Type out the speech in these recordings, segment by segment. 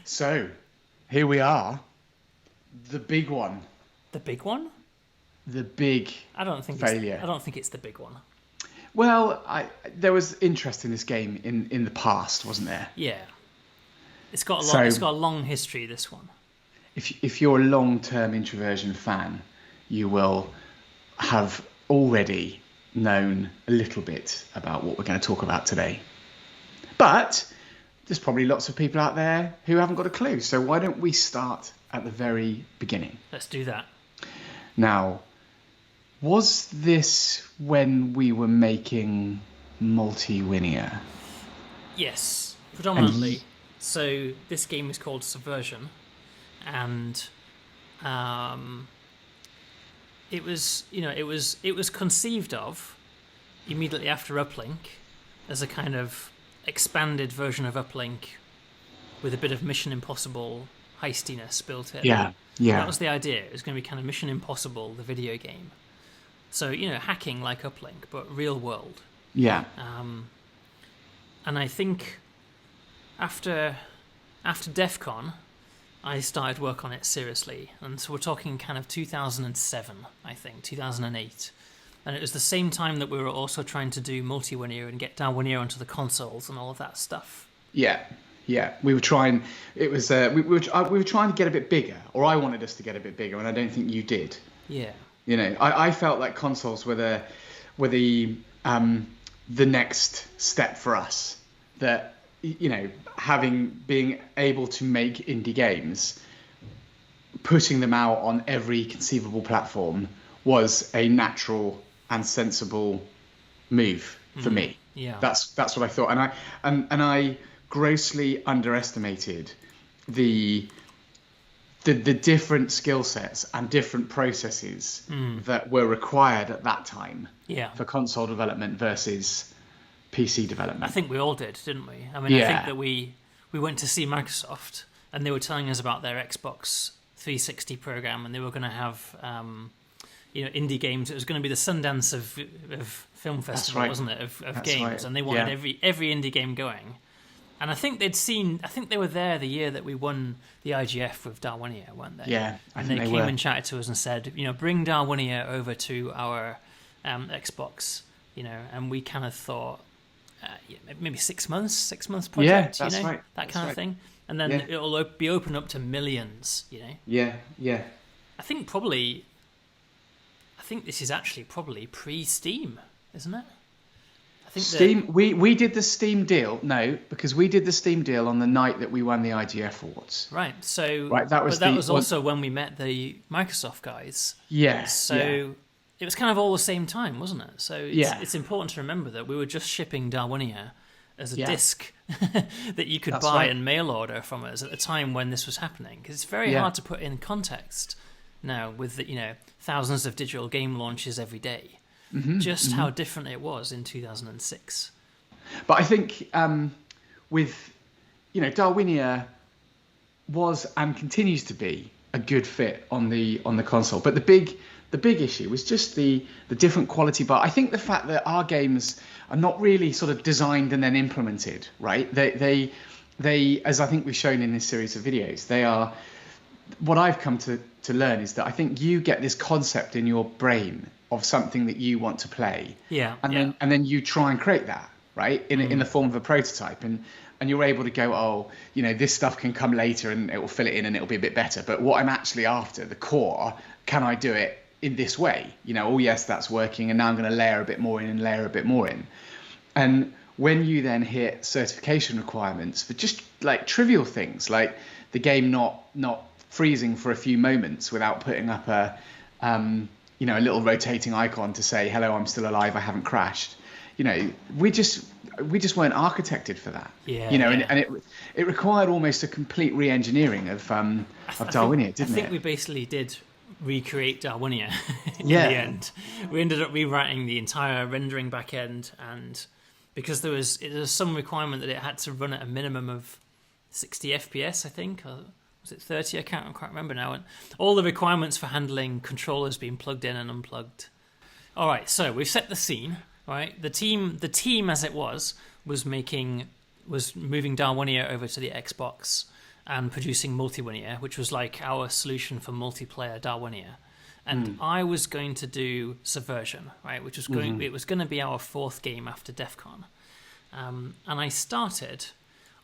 So, here we are. The big one. The big one? The big failure. I don't think it's the big one. Well, there was interest in this game in the past, wasn't there? Yeah. It's got a long history, this one. If you're a long-term Introversion fan, you will have already known a little bit about what we're going to talk about today. But there's probably lots of people out there who haven't got a clue. So why don't we start at the very beginning? Let's do that. Now, was this when we were making Multi-Winia? Yes, predominantly. So this game is called Subversion, and it was conceived of immediately after Uplink as a kind of expanded version of Uplink with a bit of Mission Impossible heistiness built in. Yeah. That was the idea. It was going to be kind of Mission Impossible, the video game. So, hacking like Uplink, but real world. Yeah. And I think after DEF CON, I started work on it seriously. And so we're talking kind of 2007, I think, 2008. And it was the same time that we were also trying to do Multi-Winia and get Darwinia onto the consoles and all of that stuff. Yeah. We were trying. It was we were trying to get a bit bigger, or I wanted us to get a bit bigger, and I don't think you did. Yeah. I felt like consoles were the next step for us. That being able to make indie games, putting them out on every conceivable platform was a natural and sensible move for me. Yeah. That's what I thought, and I grossly underestimated the different skill sets and different processes that were required at that time for console development versus PC development. I think we all did, didn't we? I mean, I think that we went to see Microsoft and they were telling us about their Xbox 360 program, and they were going to have indie games. It was going to be the Sundance of film festival, wasn't it? Of games, right. And they wanted every indie game going. And I think they were there the year that we won the IGF with Darwinia, weren't they? Yeah, and they came and chatted to us and said, bring Darwinia over to our Xbox, and we kind of thought, maybe 6 months project, right. That that's kind right. of thing. And then it'll be open up to millions, Yeah. I think this is actually probably pre-Steam, isn't it? I think Steam. We did the Steam deal. No, because we did the Steam deal on the night that we won the IGF awards. Right. So that was also when we met the Microsoft guys. Yeah. So it was kind of all the same time, wasn't it? So it's important to remember that we were just shipping Darwinia as a disc that you could buy and mail order from us at the time when this was happening, because it's very hard to put in context now with the thousands of digital game launches every day. How different it was in 2006. But I think with Darwinia was and continues to be a good fit on the console. But the big issue was just the different quality bar. I think the fact that our games are not really sort of designed and then implemented, right? They as I think we've shown in this series of videos, they are. What I've come to learn is that I think you get this concept in your brain of something that you want to play, and then you try and create that, right, in the form of a prototype, and you're able to go, this stuff can come later and it will fill it in and it'll be a bit better, but what I'm actually after, the core, can I do it in this way? Yes, that's working, and now I'm going to layer a bit more in and layer a bit more in. And when you then hit certification requirements for just like trivial things, like the game not freezing for a few moments without putting up a little rotating icon to say, hello, I'm still alive, I haven't crashed. We just weren't architected for that. And it required almost a complete re-engineering of Darwinia, didn't it? I think we basically did recreate Darwinia in the end. We ended up rewriting the entire rendering backend, and because there was some requirement that it had to run at a minimum of 60 FPS, I think, or was it 30? I can't quite remember now. And all the requirements for handling controllers being plugged in and unplugged. All right, so we've set the scene. Right, the team as it was moving Darwinia over to the Xbox, and producing Multiwinia, which was like our solution for multiplayer Darwinia. And I was going to do Subversion, right, which was going. It was going to be our fourth game after DEF CON. And I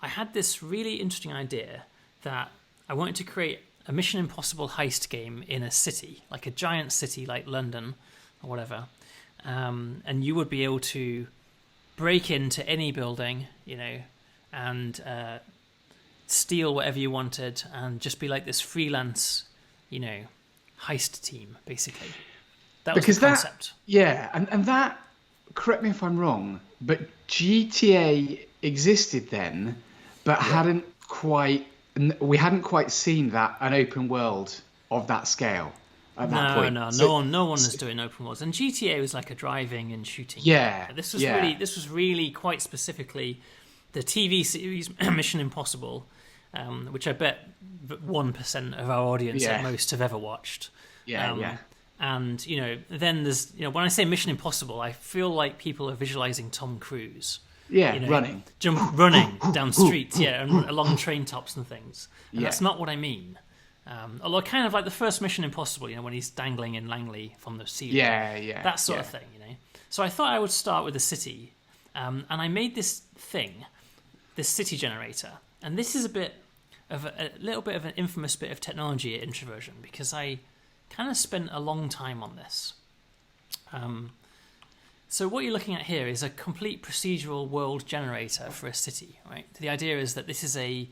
had this really interesting idea that I wanted to create a Mission Impossible heist game in a city, like a giant city like London or whatever. And you would be able to break into any building, and steal whatever you wanted and just be like this freelance, heist team, basically. That was the concept. And that, correct me if I'm wrong, but GTA existed then, but we hadn't quite seen an open world of that scale at that point. No one was doing open worlds, and GTA was like a driving and shooting. Yeah, game. This was really quite specifically the TV series Mission Impossible, which I bet 1% of our audience at most have ever watched. And then there's when I say Mission Impossible, I feel like people are visualizing Tom Cruise. Running down streets, and along train tops and things. And that's not what I mean. Although kind of like the first Mission Impossible, when he's dangling in Langley from the ceiling. That sort of thing, So I thought I would start with a city, and I made this city generator. And this is a little bit of an infamous bit of technology at Introversion, because I kind of spent a long time on this. So what you're looking at here is a complete procedural world generator for a city, right? The idea is that this is I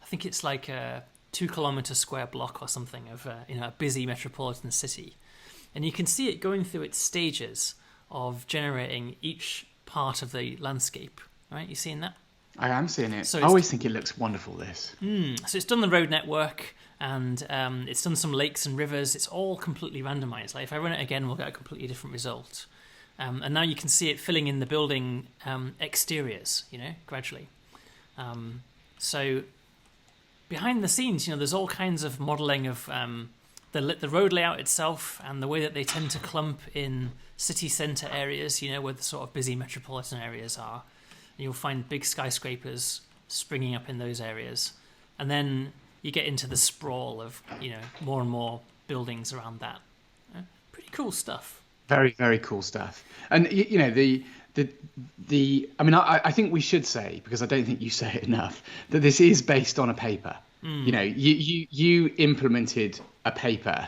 think it's like a 2-kilometer square block or something of a busy metropolitan city. And you can see it going through its stages of generating each part of the landscape, right? You seeing that? I am seeing it. So I always think it looks wonderful, this. So it's done the road network, and it's done some lakes and rivers. It's all completely randomized. Like if I run it again, we'll get a completely different result. And now you can see it filling in the building exteriors, gradually. So behind the scenes, there's all kinds of modelling of the road layout itself and the way that they tend to clump in city centre areas, where the sort of busy metropolitan areas are. And you'll find big skyscrapers springing up in those areas. And then you get into the sprawl of, more and more buildings around that. Pretty cool stuff. Very, very cool stuff. And I think we should say, because I don't think you say it enough, that this is based on a paper. You implemented a paper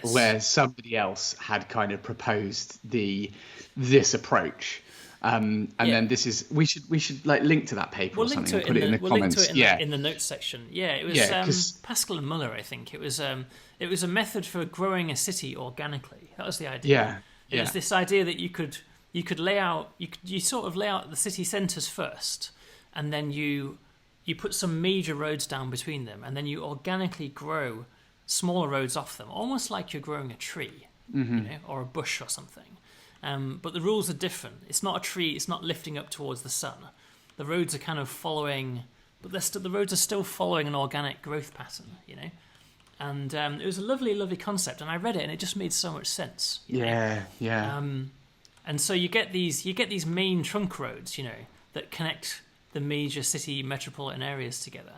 where somebody else had kind of proposed this approach. And then we should like link to that paper or something and put it in the comments. Link to it in the notes section. It was Pascal and Müller, I think. It was a method for growing a city organically. That was the idea. It was this idea that you could lay out, you sort of lay out the city centres first, and then you put some major roads down between them, and then you organically grow smaller roads off them, almost like you're growing a tree, or a bush or something. But the rules are different. It's not a tree. It's not lifting up towards the sun. The roads are kind of following, but the roads are still following an organic growth pattern, And it was a lovely, lovely concept, and I read it, and it just made so much sense. And so you get these main trunk roads, that connect the major city metropolitan areas together,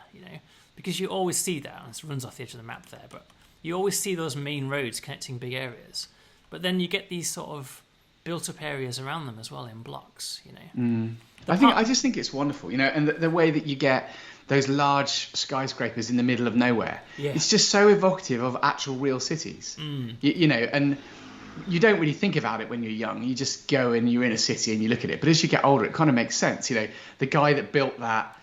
because you always see that. And it runs off the edge of the map there, but you always see those main roads connecting big areas. But then you get these sort of built-up areas around them as well in blocks, I just think it's wonderful, and the way that you get those large skyscrapers in the middle of nowhere. It's just so evocative of actual real cities, and you don't really think about it when you're young. You just go and you're in a city and you look at it. But as you get older, it kind of makes sense. The guy that built that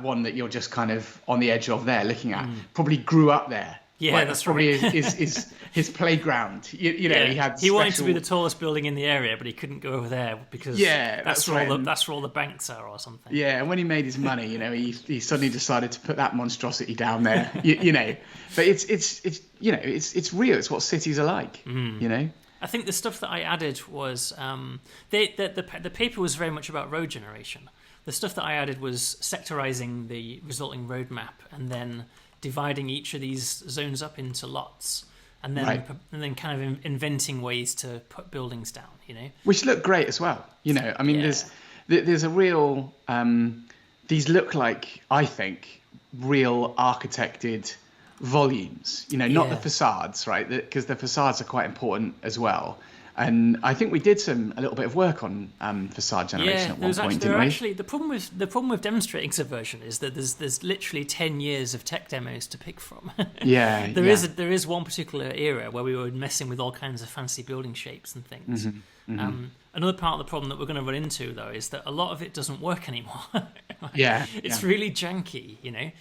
one that you're just kind of on the edge of there looking at probably grew up there. That's probably right. his playground. He wanted to be the tallest building in the area, but he couldn't go over there because that's where all the banks are or something. Yeah, and when he made his money, he suddenly decided to put that monstrosity down there. But it's real. It's what cities are like. I think the stuff that I added was the paper was very much about road generation. The stuff that I added was sectorizing the resulting roadmap and then dividing each of these zones up into lots, and then kind of inventing ways to put buildings down, which look great as well. There's a real these look like, I think, real architected volumes, not the facades, right? Because the facades are quite important as well. And I think we did a little bit of work on facade generation at one point, didn't we? Actually, the problem with demonstrating Subversion is that there's literally 10 years of tech demos to pick from. There is one particular era where we were messing with all kinds of fancy building shapes and things. Another part of the problem that we're going to run into, though, is that a lot of it doesn't work anymore. It's really janky,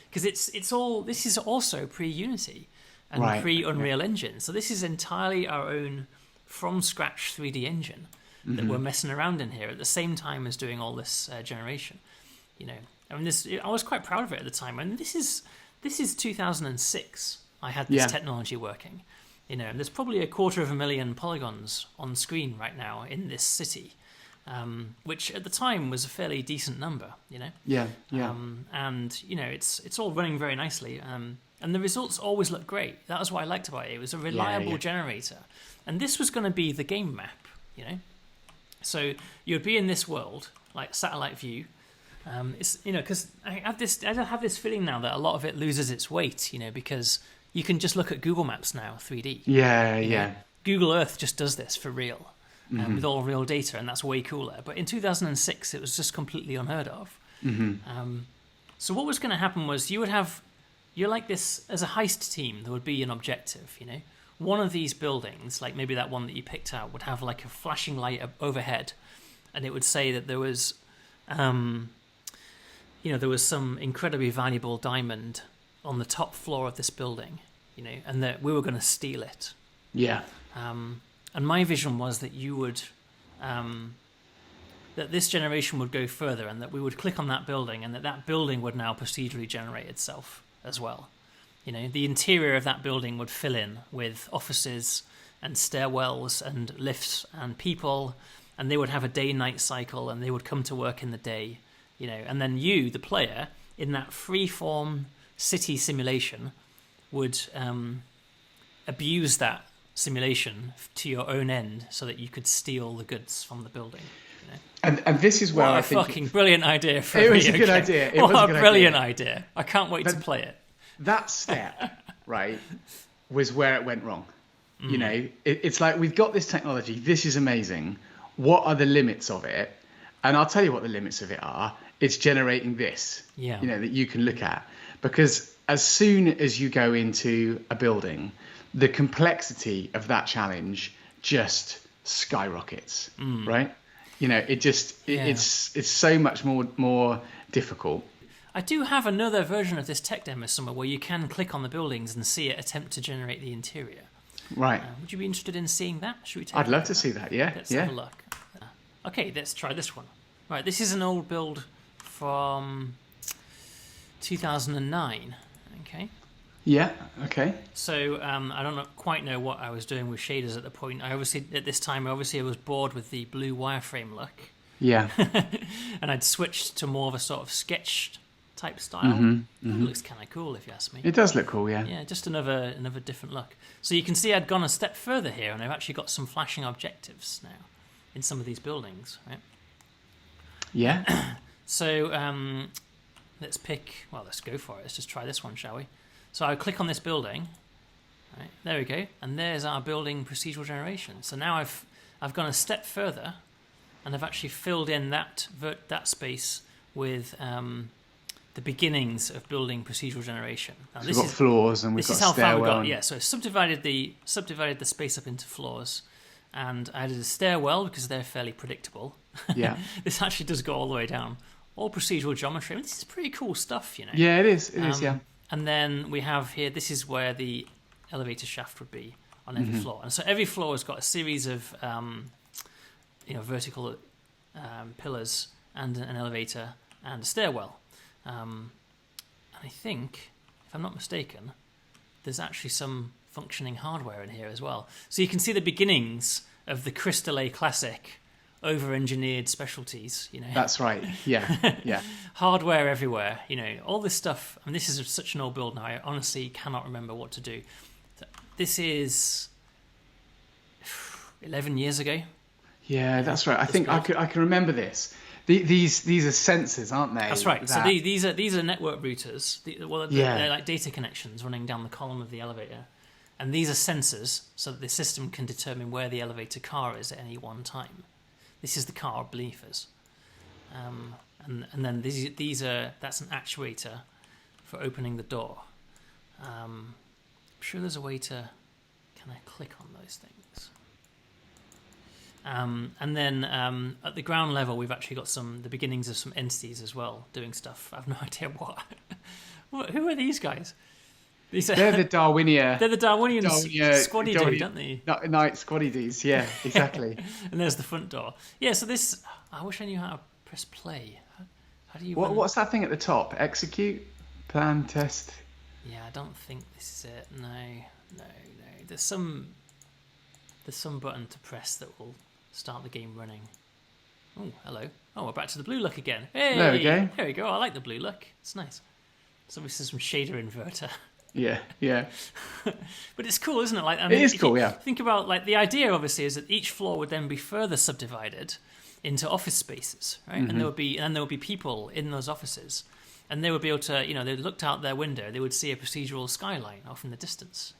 because this is also pre-Unity and pre-Unreal Engine. So this is entirely our own from scratch 3D engine that we're messing around in here at the same time as doing all this generation. I was quite proud of it at the time. And this is 2006. I had this technology working. And there's probably 250,000 polygons on screen right now in this city, which at the time was a fairly decent number. And it's all running very nicely. And the results always look great. That was what I liked about it. It was a reliable generator. And this was going to be the game map, So you'd be in this world, like satellite view. It's because I have this feeling now that a lot of it loses its weight, because you can just look at Google Maps now, 3D. Google Earth just does this for real, with all real data, and that's way cooler. But in 2006, it was just completely unheard of. So what was going to happen was you're like this, as a heist team, there would be an objective, One of these buildings, like maybe that one that you picked out, would have like a flashing light overhead, and it would say that there was, there was some incredibly valuable diamond on the top floor of this building, and that we were going to steal it. And my vision was that you would, that this generation would go further, and that we would click on that building, and that building would now procedurally generate itself as well. The interior of that building would fill in with offices and stairwells and lifts and people, and they would have a day-night cycle, and they would come to work in the day, and then you, the player, in that free-form city simulation, would abuse that simulation to your own end so that you could steal the goods from the building. And this is where I think... What a fucking brilliant idea for it was a good idea. What a brilliant idea. I can't wait to play it. That step, right, was where it went wrong. It's like, we've got this technology. This is amazing. What are the limits of it? And I'll tell you what the limits of it are. It's generating this, that you can look at. Because as soon as you go into a building, the complexity of that challenge just skyrockets, right? It's so much more difficult. I do have another version of this tech demo somewhere where you can click on the buildings and see it attempt to generate the interior. Right. Would you be interested in seeing that? Should we take I'd love to see that, yeah. Let's have a look. Okay, let's try this one. Right, this is an old build from 2009. Okay. Yeah, okay. So I don't quite know what I was doing with shaders at the point. I was bored with the blue wireframe look. Yeah. And I'd switched to more of a sort of sketched type style. It looks kind of cool, if you ask me. It does look cool, yeah. Yeah, just another different look. So you can see I'd gone a step further here, and I've actually got some flashing objectives now in some of these buildings, right? Yeah. So let's go for it. Let's just try this one, shall we? So I'll click on this building. Right, there we go. And there's our building procedural generation. So now I've gone a step further, and I've actually filled in that space with the beginnings of building procedural generation. Now, we've got floors and we've got stairwell. This is how far we got. Yeah, so I subdivided the space up into floors, and I added a stairwell because they're fairly predictable. Yeah. This actually does go all the way down. All procedural geometry. I mean, this is pretty cool stuff, Yeah, it is. It is, yeah. And then we have here, this is where the elevator shaft would be on every floor. And so every floor has got a series of vertical pillars and an elevator and a stairwell. And I think, if I'm not mistaken, there's actually some functioning hardware in here as well. So you can see the beginnings of the Crystal A Classic over-engineered specialties, That's right. Yeah, yeah. Hardware everywhere, all this stuff. I mean, this is such an old build now. I honestly cannot remember what to do. This is 11 years ago. Yeah, that's right. I think I can remember this these are sensors, aren't they? That's right. So these are network routers. They're like data connections running down the column of the elevator, and these are sensors so that the system can determine where the elevator car is at any one time. This is the car believers, and then that's an actuator for opening the door. I'm sure there's a way to kind of click on those things. And then at the ground level, we've actually got the beginnings of some entities as well doing stuff. I have no idea what. Who are these guys? They're the Darwinian. They're the Darwinian squaddy dude, aren't they? Night squaddy dudes, yeah, exactly. And there's the front door. Yeah, so this. I wish I knew how to press play. How do you? What's that thing at the top? Execute, plan, test. Yeah, I don't think this is it. No. There's some button to press that will start the game running. Oh, hello. Oh, we're back to the blue look again. Hey, there we go. There we go. I like the blue look. It's nice. It's obviously some shader inverter. Yeah. But it's cool, isn't it? Like, it is cool, yeah. Think about, like, the idea obviously is that each floor would then be further subdivided into office spaces, right? Mm-hmm. And there would be people in those offices, and they would be able to, they looked out their window, they would see a procedural skyline off in the distance,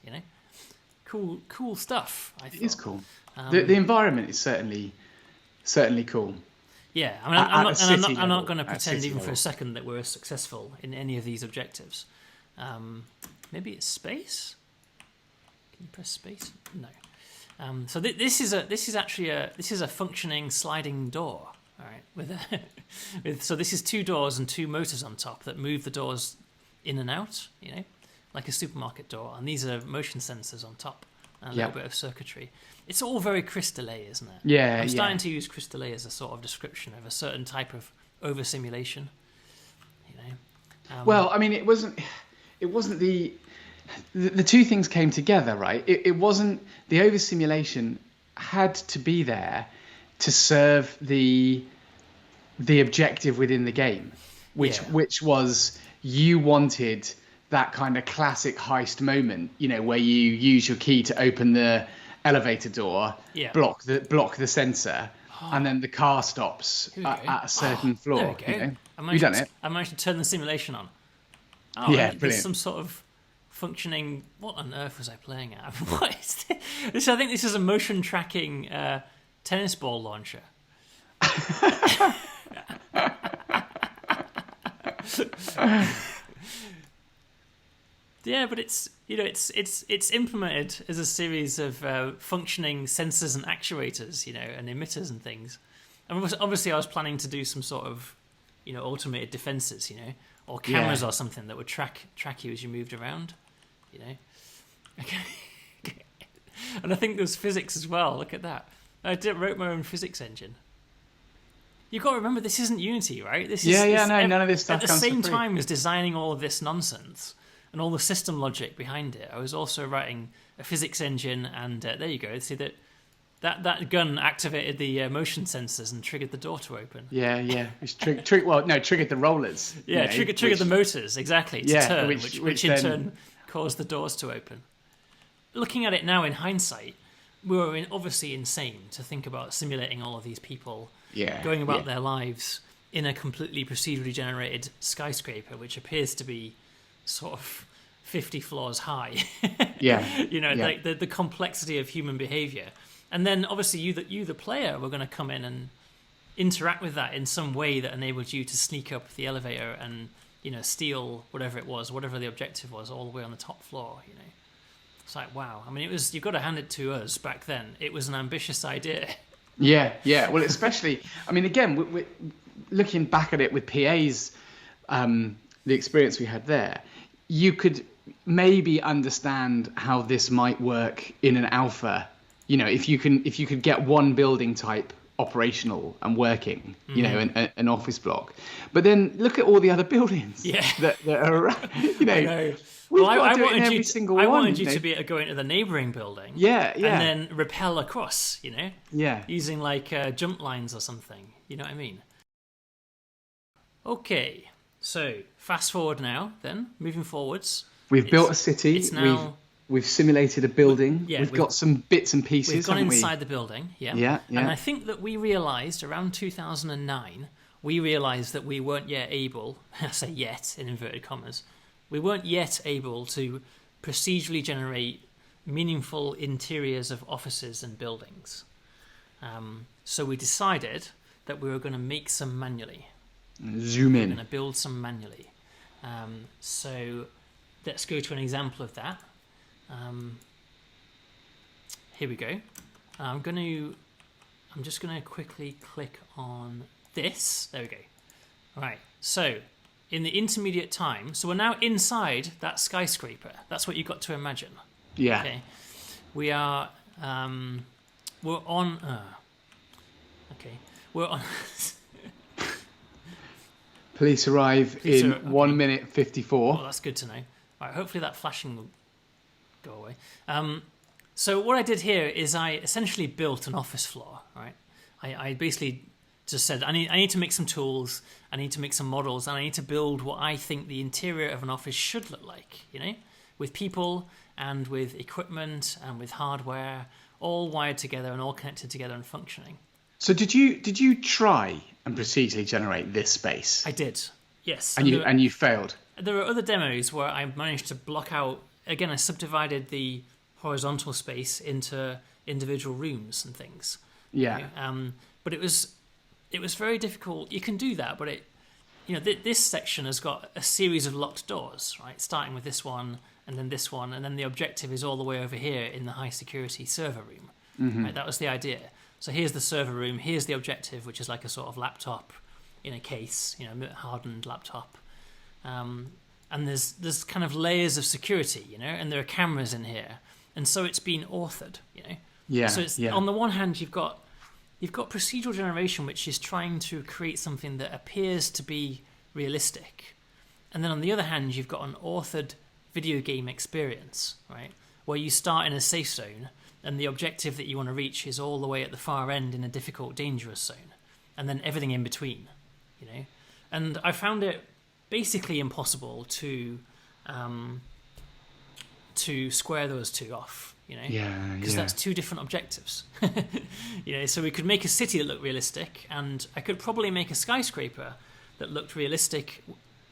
Cool stuff. I thought. It is cool. The environment is certainly cool. Yeah, I mean, I'm not going to pretend even for a second that we're successful in any of these objectives. Maybe it's space. Can you press space? No. So this is actually a functioning sliding door. All right, so this is 2 doors and 2 motors on top that move the doors in and out. Like a supermarket door, and these are motion sensors on top, and a little bit of circuitry. It's all very crystalline, isn't it? Yeah, I'm starting to use crystalline as a sort of description of a certain type of over simulation. Well, I mean, it wasn't the two things came together, right? It wasn't the over simulation had to be there to serve the objective within the game, which was you wanted that kind of classic heist moment, where you use your key to open the elevator door, block the sensor, and then the car stops at a certain floor. There we go. You've done it. I managed to turn the simulation on. Oh, yeah, brilliant. There's some sort of functioning. What on earth was I playing at? What is this? I think this is a motion tracking tennis ball launcher. Yeah, but it's implemented as a series of functioning sensors and actuators, and emitters and things. And obviously, I was planning to do some sort of, automated defenses, or cameras or something that would track you as you moved around, Okay. And I think there's physics as well. Look at that. I wrote my own physics engine. You've got to remember, this isn't Unity, right? None of this stuff at the comes same for free. time as designing all of this nonsense and all the system logic behind it, I was also writing a physics engine, and there you go. See that gun activated the motion sensors and triggered the door to open. Yeah. Which triggered the rollers. Yeah, triggered the motors exactly to turn, which in turn caused the doors to open. Looking at it now in hindsight, we were obviously insane to think about simulating all of these people going about their lives in a completely procedurally generated skyscraper, which appears to be sort of 50 floors high. Like the complexity of human behavior. And then obviously you the player were going to come in and interact with that in some way that enabled you to sneak up the elevator and steal whatever it was, whatever the objective was, all the way on the top floor. It's like, wow. I mean, you've got to hand it to us back then. It was an ambitious idea. Yeah. Well, especially, I mean, again, we're looking back at it with PA's, the experience we had there, you could maybe understand how this might work in an alpha. If you could get one building type operational and working, an office block. But then look at all the other buildings that are around. I wanted you to be able to go into the neighbouring building, and then rappel across, using like jump lines or something. You know what I mean? Okay, so fast forward now. Then moving forwards, we've built a city. It's now. We've simulated a building. We've got some bits and pieces. We've gone inside the building. Yeah. And I think that we realised around 2009 we realized that we weren't yet able, I say yet in inverted commas, we weren't yet able to procedurally generate meaningful interiors of offices and buildings. So we decided that we were going to make some manually. Zoom in. We're going to build some manually. So let's go to an example of that. Here we go. I'm just going to quickly click on this. There we go. Right. So in the intermediate time, so we're now inside that skyscraper. That's what you've got to imagine. Yeah. Okay. We are. We're on. Okay. We're on. Police arrive in 1 minute 54. Well, that's good to know. All right. Hopefully that flashing will go away. So what I did here is I essentially built an office floor. Right. I basically just said I need to make some tools. I need to make some models, and I need to build what I think the interior of an office should look like. With people and with equipment and with hardware, all wired together and all connected together and functioning. So did you try and procedurally generate this space? I did, yes. And you failed. There are other demos where I managed to block out. Again, I subdivided the horizontal space into individual rooms and things. Yeah. But it was very difficult. You can do that, but this section has got a series of locked doors, right? Starting with this one, and then this one, and then the objective is all the way over here in the high security server room. Mm-hmm. Right? That was the idea. So here's the server room, here's the objective, which is like a sort of laptop in a case, a hardened laptop. And there's kind of layers of security, and there are cameras in here. And so it's been authored, Yeah. So it's, on the one hand, you've got procedural generation, which is trying to create something that appears to be realistic. And then on the other hand, you've got an authored video game experience, right? Where you start in a safe zone and the objective that you want to reach is all the way at the far end in a difficult, dangerous zone. And then everything in between, And I found it basically impossible to square those two off, because that's two different objectives. So we could make a city that looked realistic, and I could probably make a skyscraper that looked realistic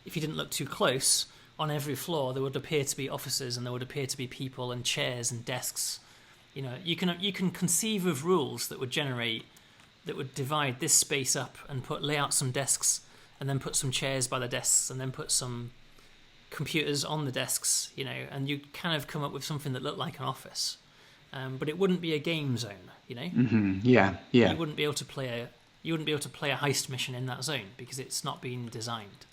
if you didn't look too close. On every floor there would appear to be offices, and there would appear to be people and chairs and desks. You can conceive of rules that would divide this space up and lay out some desks, and then put some chairs by the desks, and then put some computers on the desks, and you kind of come up with something that looked like an office, but it wouldn't be a game zone, Mm-hmm. Yeah. You wouldn't be able to play a heist mission in that zone because it's not been designed.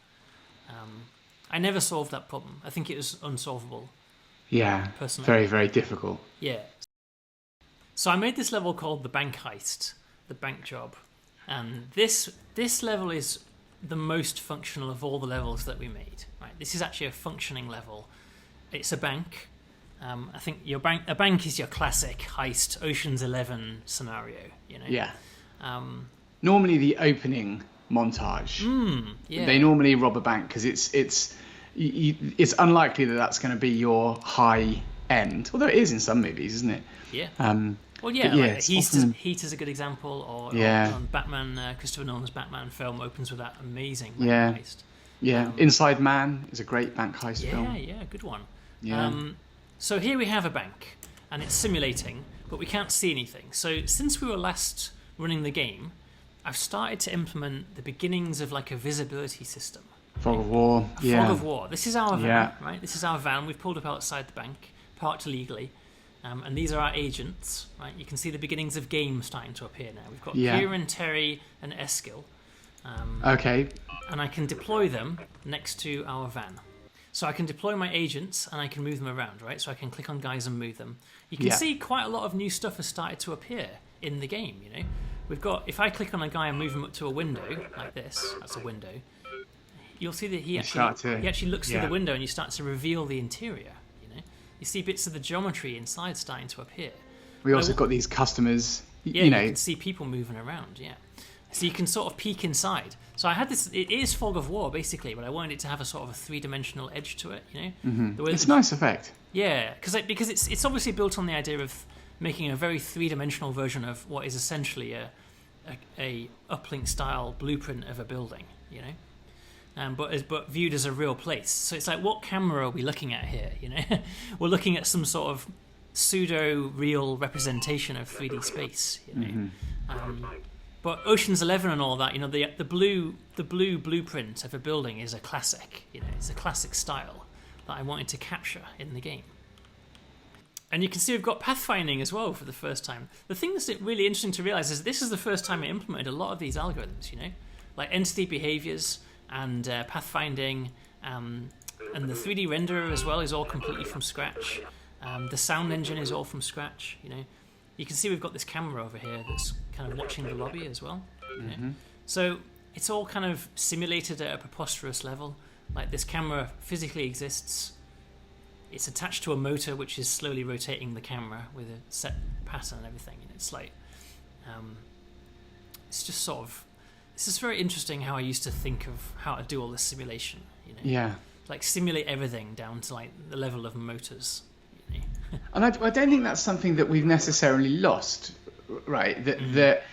I never solved that problem. I think it was unsolvable. Yeah. Personally. Very, very difficult. Yeah. So I made this level called the bank heist, the bank job, and this level is the most functional of all the levels that we made. Right, this is actually a functioning level. It's a bank. I think a bank is your classic heist, Ocean's 11 scenario. Yeah. Normally the opening montage. Yeah. They normally rob a bank because it's unlikely that that's going to be your high end. Although it is in some movies, isn't it? Yeah. Like Heat is a good bank heist, or Batman, Christopher Nolan's Batman film opens with that amazing bank heist. Yeah, Inside Man is a great bank heist film. Yeah, good one. Yeah. So here we have a bank, and it's simulating, but we can't see anything. So since we were last running the game, I've started to implement the beginnings of like a visibility system. Fog of War. Fog of War. This is our van, right? This is our van. We've pulled up outside the bank, parked illegally. And these are our agents, right? You can see the beginnings of game starting to appear now. We've got Kieran, Terry, and Eskil. Okay. And I can deploy them next to our van. So I can deploy my agents and I can move them around, right? So I can click on guys and move them. You can see quite a lot of new stuff has started to appear in the game, We've got, if I click on a guy and move him up to a window, like this, that's a window, you'll see that he actually looks through the window and you start to reveal the interior. You see bits of the geometry inside starting to appear. We also got these customers, you can see people moving around, So you can sort of peek inside. So I had this, it is Fog of War basically, but I wanted it to have a sort of a three-dimensional edge to it, Mm-hmm. It's a nice effect. Yeah, because it's obviously built on the idea of making a very three-dimensional version of what is essentially a a uplink style blueprint of a building, you know, but viewed as a real place. So it's like, what camera are we looking at here? You know, we're looking at some sort of pseudo real representation of 3D space, you know. But Ocean's 11 and all that, you know, the blue blueprint of a building is a classic, you know, it's a classic style that I wanted to capture in the game. And you can see we've got pathfinding as well for the first time. The thing that's really interesting to realize is this is the first time I implemented a lot of these algorithms, you know, like entity behaviors and pathfinding, and the 3D renderer as well is all completely from scratch. The sound engine is all from scratch, you know. You can see we've got this camera over here that's kind of watching the lobby as well. You know? So it's all kind of simulated at a preposterous level. Like, this camera physically exists. It's attached to a motor which is slowly rotating the camera with a set pattern and everything. And it's like, it's just sort of, this is very interesting how I used to think of how to do all this simulation, you know? Yeah. Like, simulate everything down to like the level of motors, you know? And I don't think that's something that we've necessarily lost, right? That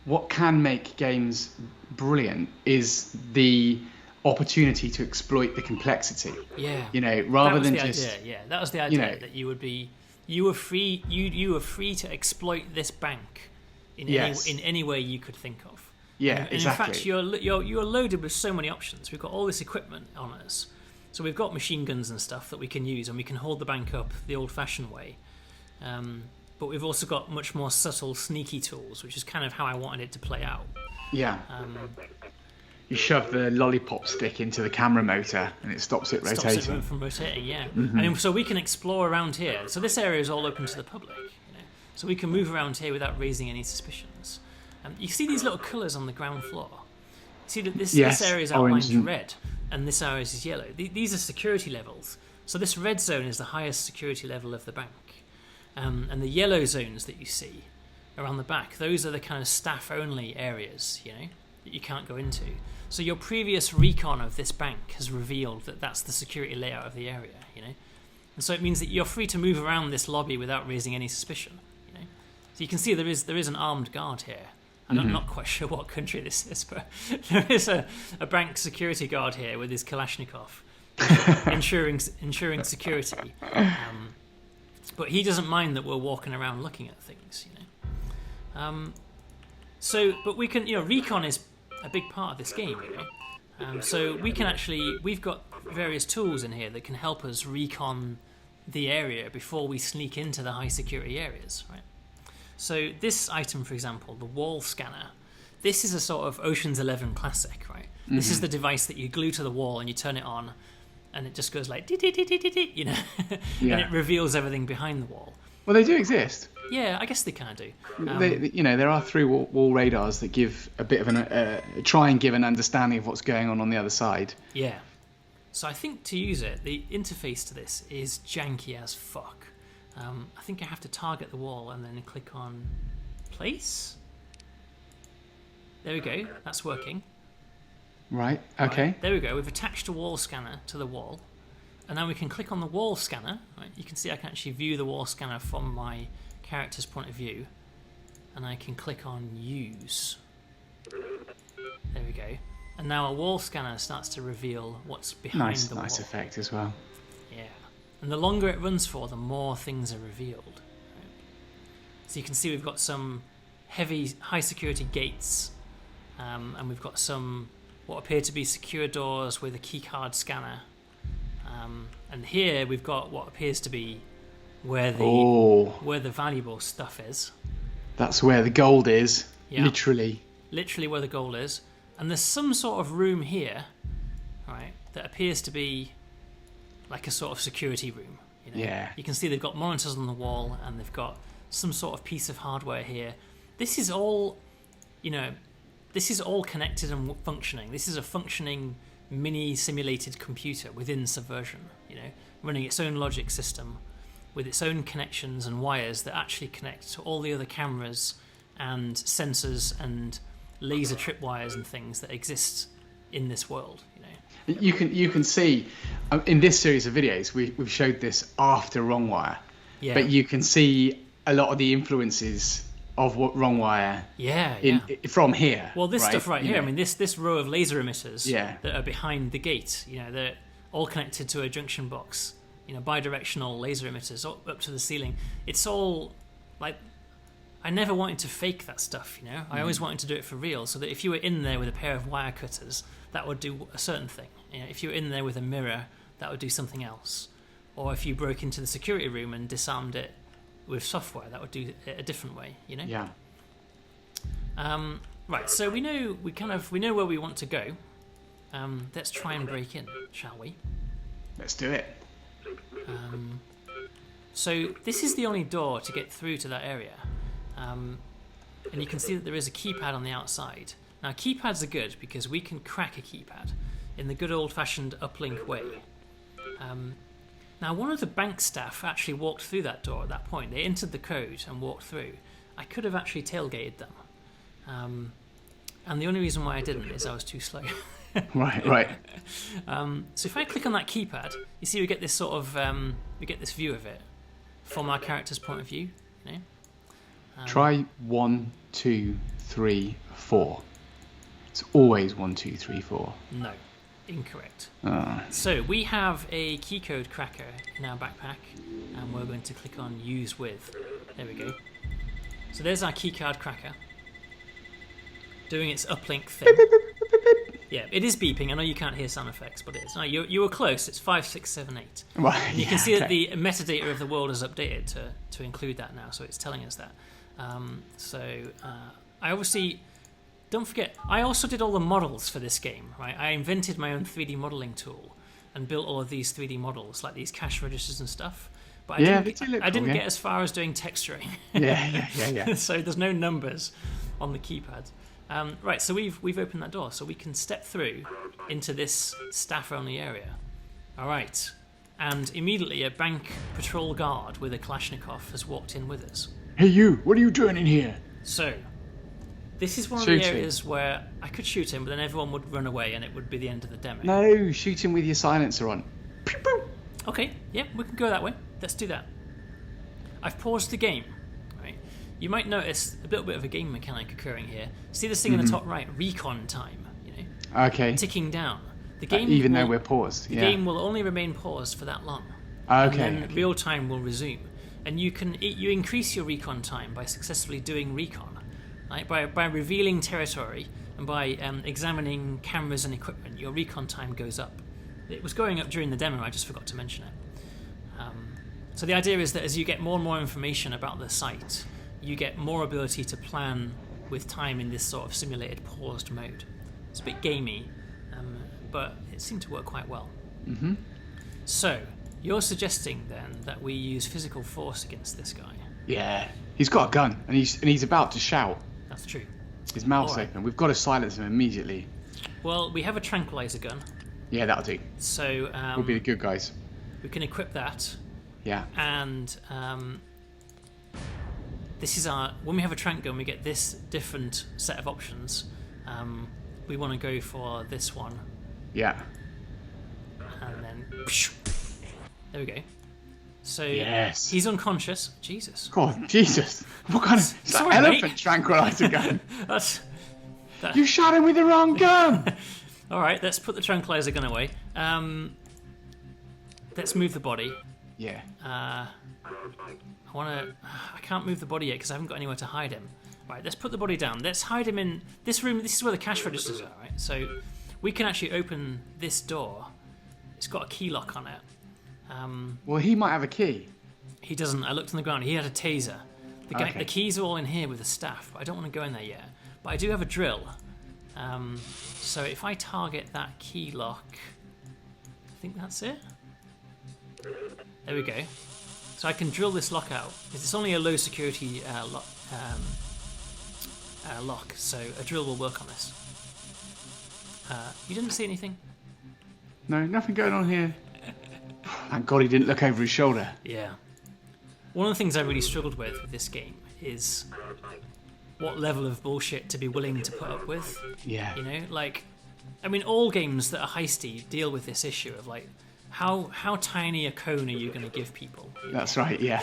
what can make games brilliant is the opportunity to exploit the complexity. Yeah. You know, rather than just that was the idea, you know, that you were free to exploit this bank in any way you could think of. Yeah, and exactly. In fact, you're loaded with so many options. We've got all this equipment on us. So we've got machine guns and stuff that we can use, and we can hold the bank up the old-fashioned way. But we've also got much more subtle, sneaky tools, which is kind of how I wanted it to play out. Yeah. You shove the lollipop stick into the camera motor, and it stops it rotating. Stops it from rotating, yeah. And so we can explore around here. So this area is all open to the public, you know. So we can move around here without raising any suspicions. You see these little colours on the ground floor. You see that this area is outlined red, and this area is yellow. These are security levels. So this red zone is the highest security level of the bank. And the yellow zones that you see around the back, those are the kind of staff-only areas, you know, that you can't go into. So your previous recon of this bank has revealed that that's the security layout of the area, you know. And so it means that you're free to move around this lobby without raising any suspicion, you know. So you can see there is an armed guard here. And I'm not quite sure what country this is, but there is a bank security guard here with his Kalashnikov, ensuring security. But he doesn't mind that we're walking around looking at things, you know. But we can, you know, recon is a big part of this game, you know. So we can we've got various tools in here that can help us recon the area before we sneak into the high security areas, right? So this item, for example, the wall scanner, this is a sort of Ocean's 11 classic, right? This is the device that you glue to the wall and you turn it on, and it just goes like, you know, and it reveals everything behind the wall. Well, they do exist. Yeah, I guess they kind of do. You know, there are through-wall radars that give a bit of try and give an understanding of what's going on the other side. Yeah. So I think to use it, the interface to this is janky as fuck. I think I have to target the wall and then click on place. There we go. That's working. Right. Okay. Right, there we go. We've attached a wall scanner to the wall, and now we can click on the wall scanner. Right, you can see I can actually view the wall scanner from my character's point of view, and I can click on use. There we go. And now a wall scanner starts to reveal what's behind the wall. Nice effect as well. Yeah. And the longer it runs for, the more things are revealed. Right. So you can see we've got some heavy, high security gates, and we've got some what appear to be secure doors with a keycard scanner. And here we've got what appears to be where the valuable stuff is. That's where the gold is. Yeah. Literally where the gold is. And there's some sort of room here, right, that appears to be like a sort of security room. You know? Yeah. You can see they've got monitors on the wall, and they've got some sort of piece of hardware here. This is all, you know, this is all connected and functioning. This is a functioning mini simulated computer within Subversion, you know, running its own logic system with its own connections and wires that actually connect to all the other cameras and sensors and laser tripwires and things that exist in this world, you know. You can see in this series of videos we've showed this after Wrongwire, but you can see a lot of the influences of what Wrong Wire from here. Well, this stuff right here, know. I mean, this row of laser emitters Yeah. that are behind the gate, they're all connected to a junction box, bi-directional laser emitters up to the ceiling. It's all like, I never wanted to fake that stuff, I always wanted to do it for real, so that if you were in there with a pair of wire cutters, that would do a certain thing. If you were in there with a mirror, that would do something else. Or if you broke into the security room and disarmed it with software, that would do it a different way, Yeah. Right, so we know where we want to go. Let's try and break in, shall we? Let's do it. So this is the only door to get through to that area. And you can see that there is a keypad on the outside. Now, keypads are good because we can crack a keypad in the good old-fashioned uplink way. Now, one of the bank staff actually walked through that door at that point. They entered the code and walked through. I could have actually tailgated them. And the only reason why I didn't is I was too slow. Right. So if I click on that keypad, you see we get this sort of, we get this view of it from our character's point of view. Try 1, 2, 3, 4. It's always 1, 2, 3, 4. No, incorrect. So we have a keycode cracker in our backpack, and we're going to click on Use With. There we go. So there's our keycard cracker doing its uplink thing. Yeah, it is beeping. I know you can't hear sound effects, but it is. No, you were close. It's 5, 6, 7, 8. Well, and you can see that the metadata of the world is updated to include that now, so it's telling us that. I obviously... Don't forget, I also did all the models for this game, right? I invented my own 3D modeling tool and built all of these 3D models, like these cash registers and stuff. But I didn't get as far as doing texturing. Yeah. So there's no numbers on the keypad. Right, so we've opened that door, so we can step through into this staff-only area. All right, and immediately a bank patrol guard with a Kalashnikov has walked in with us. Hey you, what are you doing in here? So, this is one of the areas where I could shoot him, but then everyone would run away and it would be the end of the demo. No, shoot him with your silencer on. Okay, yeah, we can go that way. Let's do that. I've paused the game. Right, you might notice a little bit of a game mechanic occurring here. See this thing in the top right, recon time. Okay. Ticking down. The game even though we're paused. The game will only remain paused for that long. Okay. And then real time will resume. And you increase your recon time by successfully doing recon, right? By revealing territory and by examining cameras and equipment, your recon time goes up. It was going up during the demo, I just forgot to mention it. So the idea is that as you get more and more information about the site, you get more ability to plan with time in this sort of simulated paused mode. It's a bit gamey, but it seemed to work quite well. Mm-hmm. So, you're suggesting then that we use physical force against this guy? Yeah, he's got a gun and he's about to shout. That's true. His mouth's open. We've got to silence him immediately. Well, we have a tranquilizer gun. Yeah, that'll do. So we'll be the good guys. We can equip that. Yeah. And this is when we have a tranq gun, we get this different set of options. We want to go for this one. Yeah. And then there we go. So yes. He's unconscious. Jesus. God, Jesus. What kind of elephant tranquilizer gun? You shot him with the wrong gun. All right, let's put the tranquilizer gun away. Let's move the body. Yeah. I can't move the body yet because I haven't got anywhere to hide him. Right, let's put the body down. Let's hide him in this room. This is where the cash registers are, right? So we can actually open this door. It's got a key lock on it. Well, he might have a key. He doesn't. I looked on the ground. He had a taser. The keys are all in here with the staff, but I don't want to go in there yet. But I do have a drill. So if I target that key lock, I think that's it. There we go. So I can drill this lock out. It's only a low security lock, so a drill will work on this. You didn't see anything? No, nothing going on here. Thank God he didn't look over his shoulder. Yeah. One of the things I really struggled with this game is what level of bullshit to be willing to put up with. Yeah. All games that are heisty deal with this issue of how tiny a cone are you going to give people? That's right. Yeah.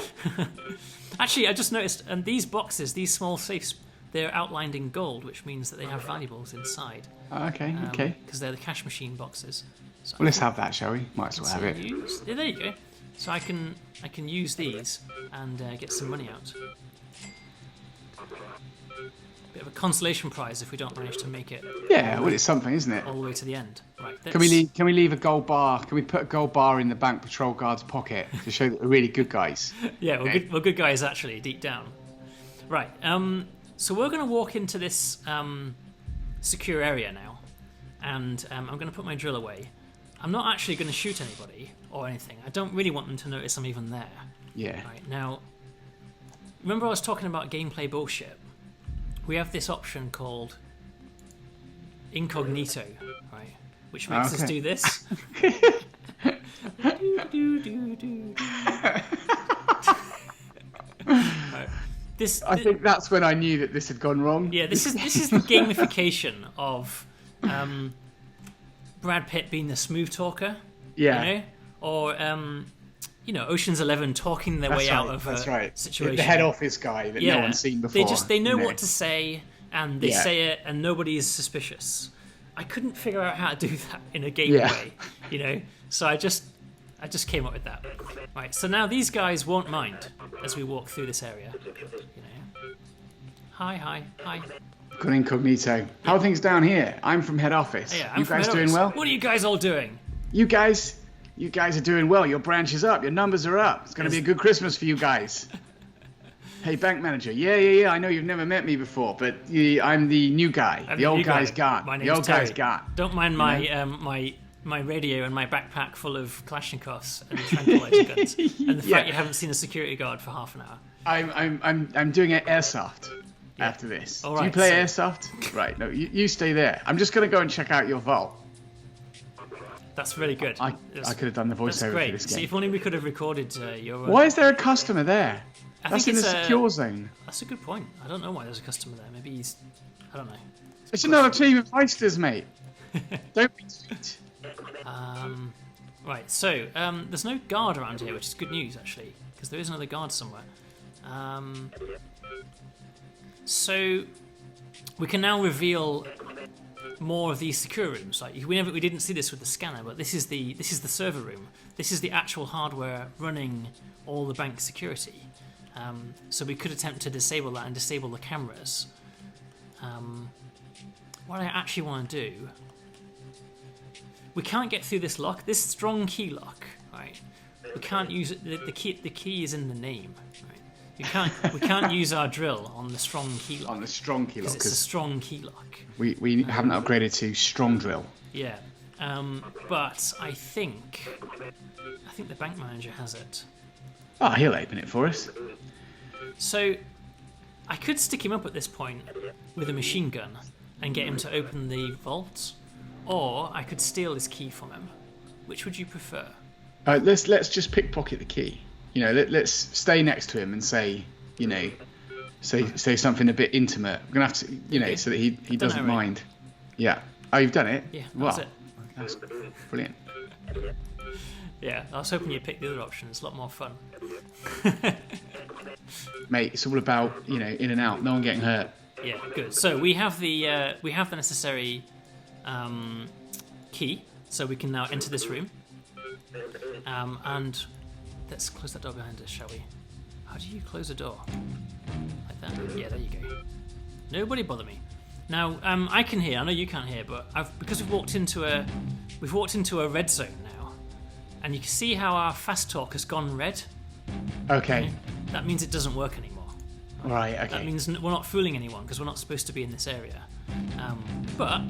Actually, I just noticed, and these boxes, these small safes, they're outlined in gold, which means that they have valuables inside. Okay. Because they're the cash machine boxes. So Well, let's have that, shall we? Might as well have it. Yeah, there you go. So I can use these and get some money out. Bit of a consolation prize if we don't manage to make it. Yeah, well, it's something, isn't it? All the way to the end. Right. Can we leave a gold bar? Can we put a gold bar in the bank patrol guard's pocket to show that we're really good guys? Yeah, we're good guys actually, deep down. Right. So we're going to walk into this secure area now, and I'm going to put my drill away. I'm not actually going to shoot anybody or anything. I don't really want them to notice I'm even there. Yeah. Right, now, remember I was talking about gameplay bullshit? We have this option called incognito, right? Which makes us do this. Right. I think that's when I knew that this had gone wrong. Yeah, this is the gamification of Brad Pitt being the smooth talker. Yeah. You know? Or Ocean's 11 talking their way out of a situation. The head office guy that no one's seen before. They know what to say, and they say it, and nobody is suspicious. I couldn't figure out how to do that in a game way, So I just came up with that. Right. So now these guys won't mind as we walk through this area. Hi. Good incognito. How are things down here? I'm from head office. Yeah, you guys doing well? What are you guys all doing? You guys are doing well. Your branch is up. Your numbers are up. It's going to be a good Christmas for you guys. Hey, bank manager. Yeah. I know you've never met me before, but I'm the new guy. The old guy's gone. The old guy's gone. Don't mind my radio and my backpack full of Kalashnikovs and tranquilizer guns, and the fact you haven't seen a security guard for half an hour. I'm doing an airsoft after this. All right, do you play airsoft? Right. No, you stay there. I'm just going to go and check out your vault. That's really good. I could have done the voiceover for this game. See, if only we could have recorded your... Why is there a customer there? That's in the secure zone. That's a good point. I don't know why there's a customer there. Maybe he's... I don't know. It's another team of heisters, mate. Don't be sweet. Right, so there's no guard around here, which is good news, actually, because there is another guard somewhere. So we can now reveal more of these secure rooms. Like we didn't see this with the scanner, but this is the server room. This is the actual hardware running all the bank security. So we could attempt to disable that and disable the cameras. What I actually want to do, we can't get through this lock. This strong key lock, right? We can't use it. The key is in the name, right? We can't use our drill on the strong key lock. On the strong key lock, because it's a strong key lock. We haven't upgraded to strong drill. Yeah, but I think the bank manager has it. Oh, he'll open it for us. So I could stick him up at this point with a machine gun and get him to open the vault, or I could steal his key from him. Which would you prefer? Let's just pickpocket the key. Let's stay next to him and say something a bit intimate. We're gonna have to, so that he doesn't mind. Yeah. Oh, you've done it. Yeah. That's it. That's brilliant. Yeah, I was hoping you'd pick the other option. It's a lot more fun. Mate, it's all about in and out, no one getting hurt. Yeah, good. So we have the necessary key, so we can now enter this room. And let's close that door behind us, shall we? How do you close a door? Like that? Yeah, there you go. Nobody bother me. Now, I can hear. I know you can't hear, but because we've walked into a red zone now, and you can see how our fast talk has gone red. Okay. That means it doesn't work anymore. Right. Okay. That means we're not fooling anyone because we're not supposed to be in this area. But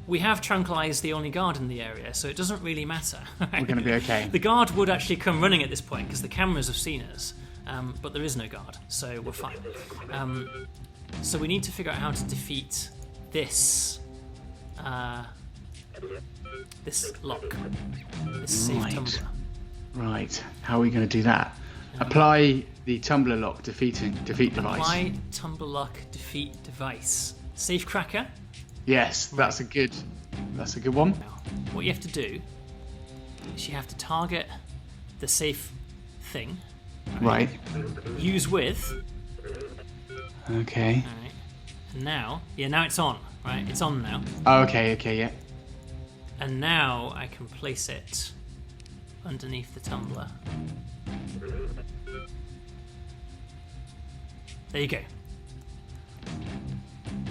we have tranquilized the only guard in the area, so it doesn't really matter. Right? We're going to be okay. The guard would actually come running at this point because the cameras have seen us, but there is no guard, so we're fine. So we need to figure out how to defeat this lock, this safe tumbler. Right. How are we going to do that? Apply the tumbler lock defeat device. Apply tumbler lock defeat device. Safe cracker. Yes, that's a good one. Now, what you have to do is you have to target the safe thing. Right. Use with. Okay. All right. And now it's on. Right, it's on now. Oh, okay, yeah. And now I can place it underneath the tumbler. There you go.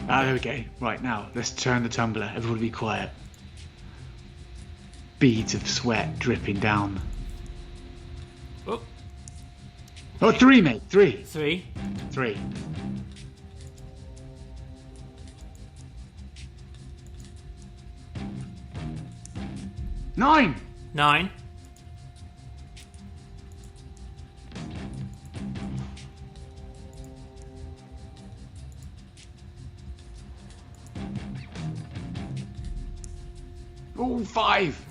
There we go. Right, now, let's turn the tumbler. Everybody be quiet. Beads of sweat dripping down. Oh, 3, mate. 3. 3. 3. Nine. 9. Oh, 5.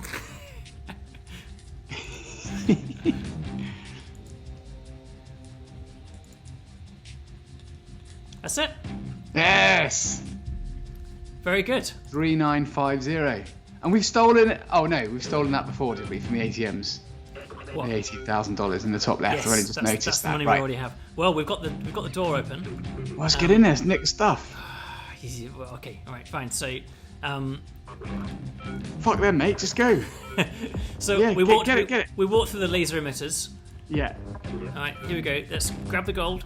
That's it. Yes. Very good. 3950. And we've stolen it. Oh no, we've stolen that before, did we? From the ATMs. What? The $80,000 in the top left. Yes, I've only just noticed that's the that. money Right. we already have. Well, we've got the door open. Well, let's get in there. Let's nick the stuff. Well, okay, all right, fine. So, Fuck them, mate. Just go. so Yeah, we get it. We walked through the laser emitters. Yeah. All right, here we go. Let's grab the gold.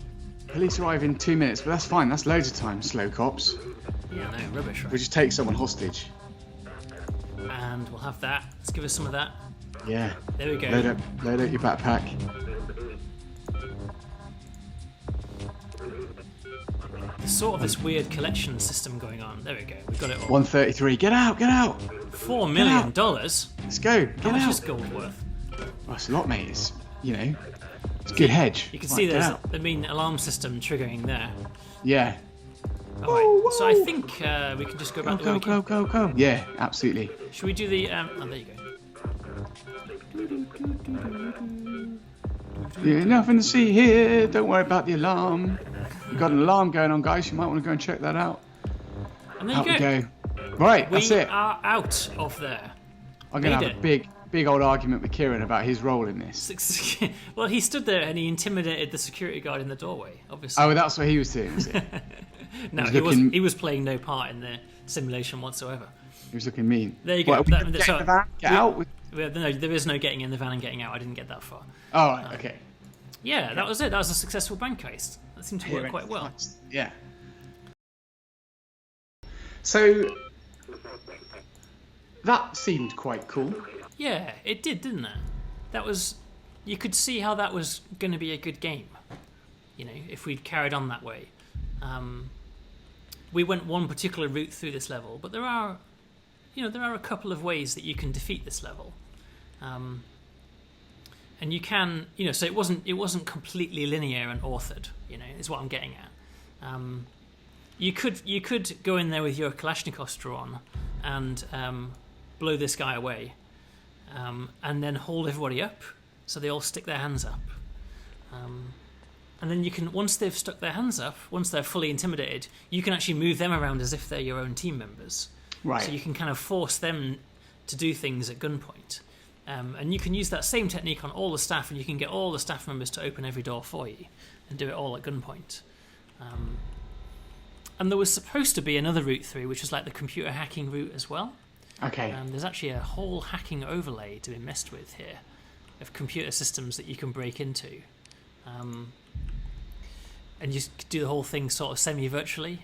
Police arrive in 2 minutes, but that's fine. That's loads of time. Slow cops. Yeah, no rubbish, right? We just take someone hostage. And we'll have that. Let's give us some of that. Yeah. There we go. Load up your backpack. There's sort of this weird collection system going on. There we go. We've got it all. 133. Get out. $4 million. Let's go. How Get much out. is gold worth? Well, that's a lot, mate. It's, it's a good hedge. You can Right, see get there's out. the main alarm system triggering there. Yeah. All right. So I think we can just go back the way we came. Go. Yeah, absolutely. Should we do the? Oh, there you go. Yeah, nothing to see here. Don't worry about the alarm. We've got an alarm going on, guys. You might want to go and check that out. And there Out you we go. go. Right, We that's it. are out of there. I'm going to made have a big old argument with Kieran about his role in this. Well, he stood there and he intimidated the security guard in the doorway. Obviously. Oh, that's what he was doing, was it? No, he was playing no part in the simulation whatsoever. He was looking mean. There you go. What, get in the van, get out? No, there is no getting in the van and getting out. I didn't get that far. Oh, right, okay. Yeah, that was it. That was a successful bank heist. That seemed to work Yeah, quite well. nice. Yeah. So that seemed quite cool. Yeah, it did, didn't it? That was. You could see how that was going to be a good game. If we'd carried on that way. We went one particular route through this level, but there are a couple of ways that you can defeat this level. And you can, so it wasn't completely linear and authored, is what I'm getting at. You could go in there with your Kalashnikov drawn and blow this guy away, and then hold everybody up so they all stick their hands up. And then you can, once they've stuck their hands up, once they're fully intimidated, you can actually move them around as if they're your own team members. Right. So you can kind of force them to do things at gunpoint. And you can use that same technique on all the staff, and you can get all the staff members to open every door for you and do it all at gunpoint. And there was supposed to be another route through, which was like the computer hacking route as well. Okay. There's actually a whole hacking overlay to be messed with here of computer systems that you can break into. And you do the whole thing sort of semi-virtually.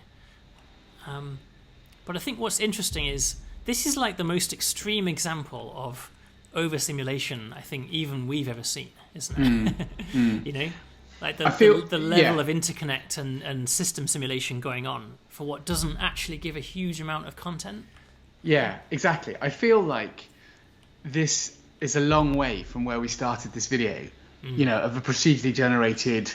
But I think what's interesting is this is like the most extreme example of over-simulation I think even we've ever seen, isn't it? Like the level of interconnect and system simulation going on for what doesn't actually give a huge amount of content. Yeah, exactly. I feel like this is a long way from where we started this video, of a procedurally generated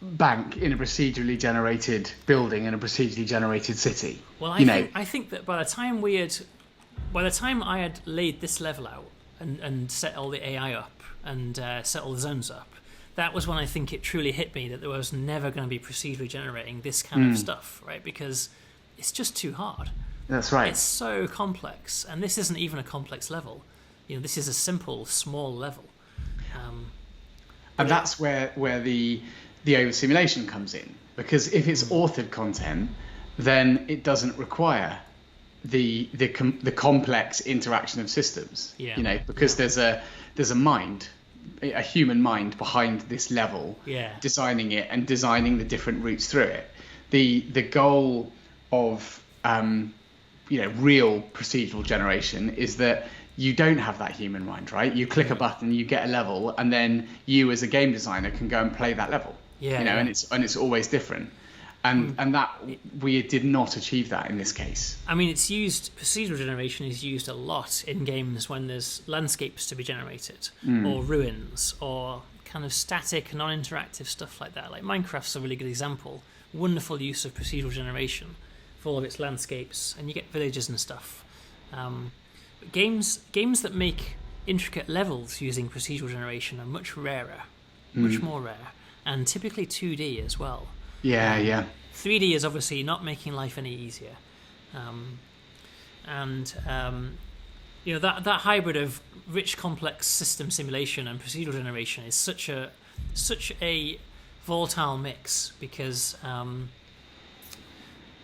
bank in a procedurally generated building in a procedurally generated city. Well, I think that by the time I had laid this level out and set all the AI up and set all the zones up, that was when I think it truly hit me that there was never going to be procedurally generating this kind of stuff, right? Because it's just too hard. That's right. It's so complex, and this isn't even a complex level. this is a simple, small level. And that's where the over simulation comes in, because if it's authored content, then it doesn't require the complex interaction of systems. Because there's a mind, a human mind behind this level, designing it and designing the different routes through it. The goal of real procedural generation is that you don't have that human mind, right? You click a button, you get a level, and then you as a game designer can go and play that level. And it's always different. And that we did not achieve that in this case. I mean, procedural generation is used a lot in games when there's landscapes to be generated, or ruins, or kind of static, non-interactive stuff like that. Like Minecraft's a really good example. Wonderful use of procedural generation for all of its landscapes, and you get villages and stuff. Games that make intricate levels using procedural generation are much rarer, much more rare, and typically 2D as well. 3D is obviously not making life any easier, that hybrid of rich, complex system simulation and procedural generation is such a volatile mix, because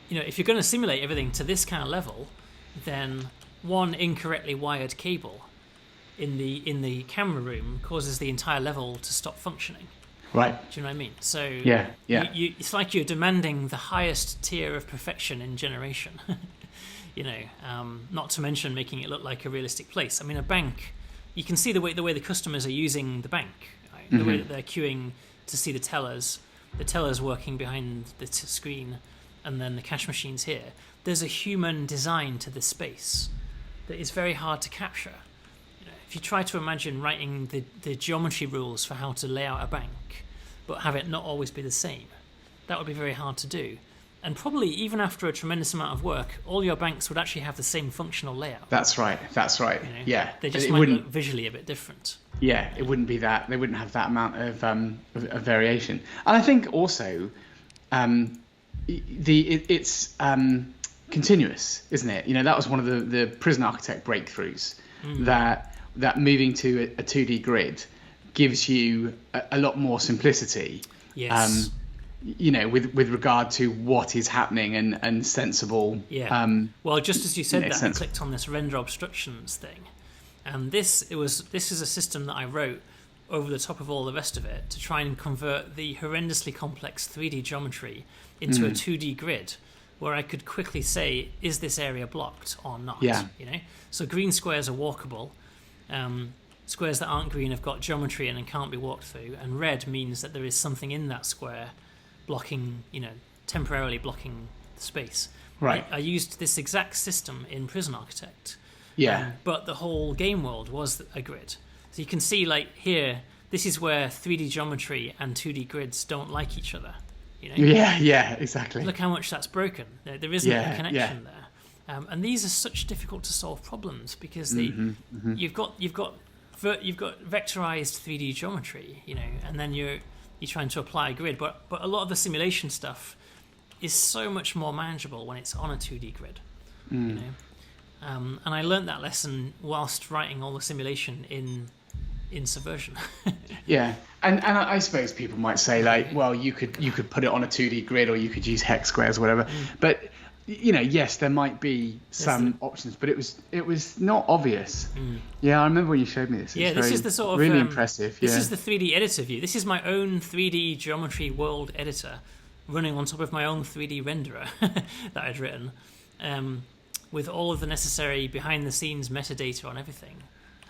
if you're going to simulate everything to this kind of level, then one incorrectly wired cable in the camera room causes the entire level to stop functioning. Right. Do you know what I mean? So it's like you're demanding the highest tier of perfection in generation. Not to mention making it look like a realistic place. I mean, a bank, you can see the way the customers are using the bank, right? The way that they're queuing to see the tellers working behind the screen, and then the cash machines here. There's a human design to this space that is very hard to capture. If you try to imagine writing the geometry rules for how to lay out a bank, but have it not always be the same, that would be very hard to do. And probably even after a tremendous amount of work, all your banks would actually have the same functional layout. That's right. Yeah. They just might look visually a bit different. Yeah, it wouldn't be that. They wouldn't have that amount of variation. And I think also it's continuous, isn't it? That was one of the Prison Architect breakthroughs, that moving to a 2D grid gives you a lot more simplicity. Yes. With regard to what is happening and sensible. Yeah. Well, just as you said that, I clicked on this render obstructions thing, and this is a system that I wrote over the top of all the rest of it to try and convert the horrendously complex 3D geometry into a 2D grid, where I could quickly say, is this area blocked or not? So green squares are walkable. Squares that aren't green have got geometry and can't be walked through, and red means that there is something in that square blocking, temporarily blocking the space. Right. I used this exact system in Prison Architect. But the whole game world was a grid. So you can see, like here, this is where 3D geometry and 2D grids don't like each other. Yeah, exactly. Look how much that's broken. There isn't a connection there. And these are such difficult to solve problems, because you've got vectorized 3D geometry, and then you're trying to apply a grid, but a lot of the simulation stuff is so much more manageable when it's on a 2D grid. And I learned that lesson whilst writing all the simulation in Subversion. And I suppose people might say, like, well, you could put it on a 2D grid, or you could use hex squares or whatever, but yes, there might be some options, but it was not obvious. I remember when you showed me this. This is the sort of really impressive. This is the 3D editor view. This is my own 3D geometry world editor running on top of my own 3D renderer that I'd written, with all of the necessary behind the scenes metadata on everything.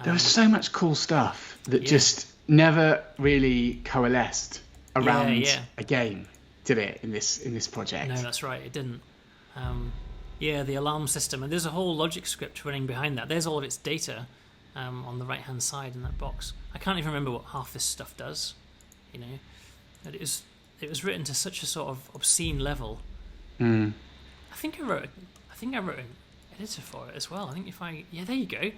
There was so much cool stuff that just never really coalesced around a game, did it? In this project? No, that's right. It didn't. The alarm system, and there's a whole logic script running behind that. There's all of its data on the right hand side in that box. I can't even remember what half this stuff does. But it was written to such a sort of obscene level. I think I wrote an editor for it as well. I think there you go.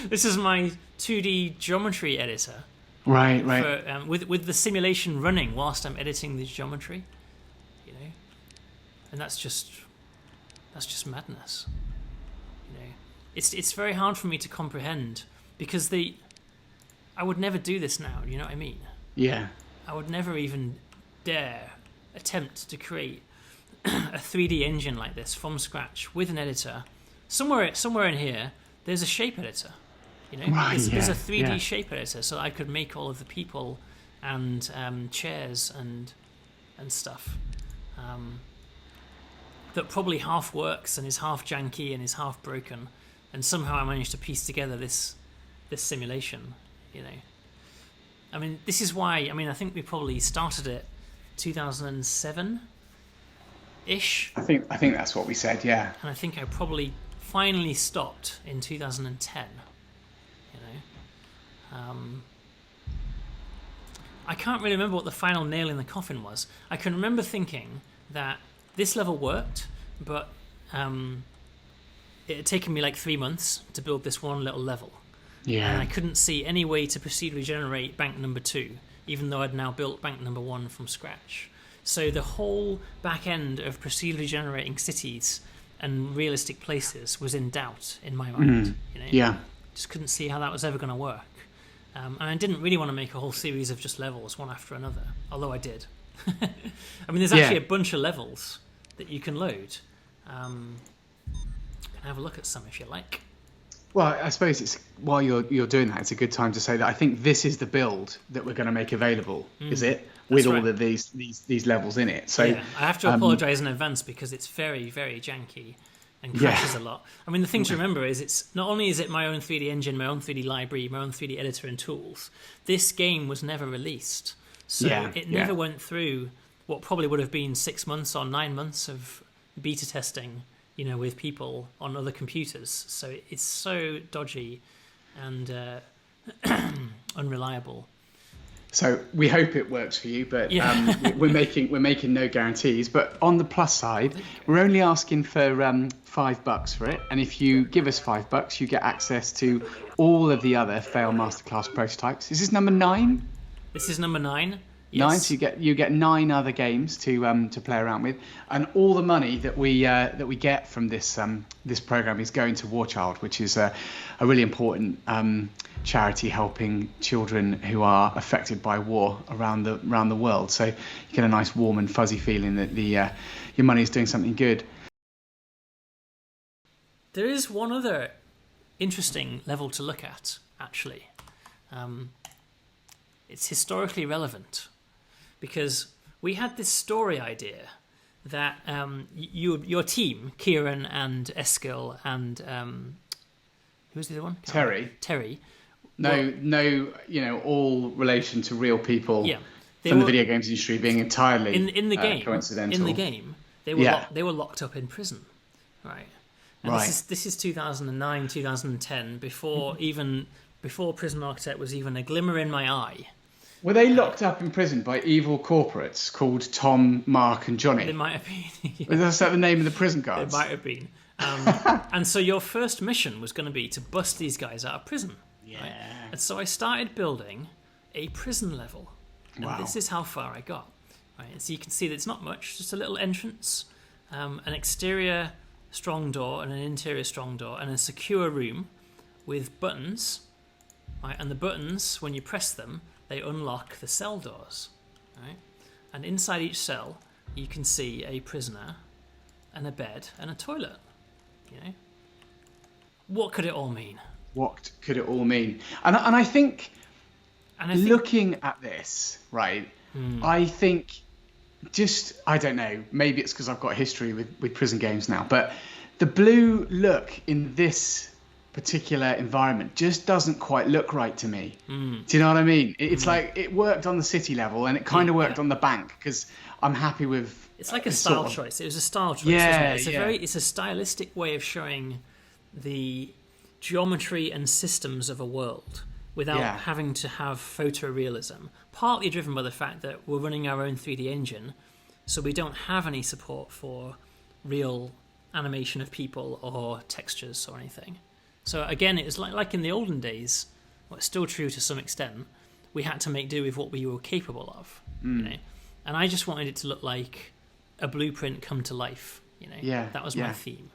This is my 2D geometry editor. Right. For, with the simulation running whilst I'm editing the geometry. And that's just madness. it's very hard for me to comprehend because I would never do this now. You know what I mean? Yeah. I would never even dare attempt to create a 3D engine like this from scratch with an editor. Somewhere in here, there's a shape editor. You know, right, there's a 3D shape editor, so I could make all of the people and chairs and stuff. That probably half works and is half janky and is half broken, and somehow I managed to piece together this simulation. You know, I mean, this is why. I mean, I think we probably started it 2007 ish. I think that's what we said. Yeah. And I think I probably finally stopped in 2010. You know, I can't really remember what the final nail in the coffin was. I can remember thinking that this level worked, but it had taken me like 3 months to build this one little level. Yeah. And I couldn't see any way to procedurally generate bank number 2, even though I'd now built bank number 1 from scratch. So the whole back end of procedurally generating cities and realistic places was in doubt in my mind. You know? Yeah. Just couldn't see how that was ever going to work. And I didn't really want to make a whole series of just levels, one after another, although I did. I mean, there's actually a bunch of levels that you can load. You can have a look at some if you like. Well, I suppose it's while you're doing that, it's a good time to say that I think this is the build that we're going to make available, is it? With all of these levels in it. So yeah, I have to apologise in advance because it's very, very janky and crashes a lot. I mean, the thing to remember is it's not only is it my own 3D engine, my own 3D library, my own 3D editor and tools. This game was never released, so it never went through what probably would have been 6 months or 9 months of beta testing, you know, with people on other computers. So it's so dodgy and unreliable. So we hope it works for you, but we're making no guarantees. But on the plus side, we're only asking for $5 for it, and if you give us $5, you get access to all of the other fail masterclass prototypes. Is this number 9? This is number 9. Yes. 9. So you get 9 other games to play around with, and all the money that we get from this program is going to War Child, which is a really important charity helping children who are affected by war around the world. So you get a nice warm and fuzzy feeling that your money is doing something good. There is one other interesting level to look at, actually. It's historically relevant because we had this story idea that your team, Kieran and Eskil and who was the other one? Terry. No, all relation to real people from the video games industry being entirely in the game. Coincidental. In the game, they were locked up in prison, right? And this is 2009, 2010, before Prison Architect was even a glimmer in my eye. Were they locked up in prison by evil corporates called Tom, Mark, and Johnny? It might have been. Was that the name of the prison guards? It might have been. And so your first mission was going to be to bust these guys out of prison. Yeah. Right? And so I started building a prison level. And this is how far I got. Right? And so you can see that it's not much, just a little entrance, an exterior strong door and an interior strong door, and a secure room with buttons. Right? And the buttons, when you press them, they unlock the cell doors. Right? And inside each cell, you can see a prisoner and a bed and a toilet. You know, what could it all mean? What could it all mean? And I think looking at this, right, I think I don't know, maybe it's because I've got history with prison games now, but the blue look in this particular environment just doesn't quite look right to me. Do you know what I mean? It's like it worked on the city level and it kind of worked on the bank because I'm happy with. It's like a style choice. It was a style choice. Yeah, isn't it? It's a stylistic way of showing the geometry and systems of a world without having to have photorealism. Partly driven by the fact that we're running our own 3D engine, so we don't have any support for real animation of people or textures or anything. So again, it was like in the olden days, well, it's still true to some extent, we had to make do with what we were capable of. You know? And I just wanted it to look like a blueprint come to life. You know, that was my theme.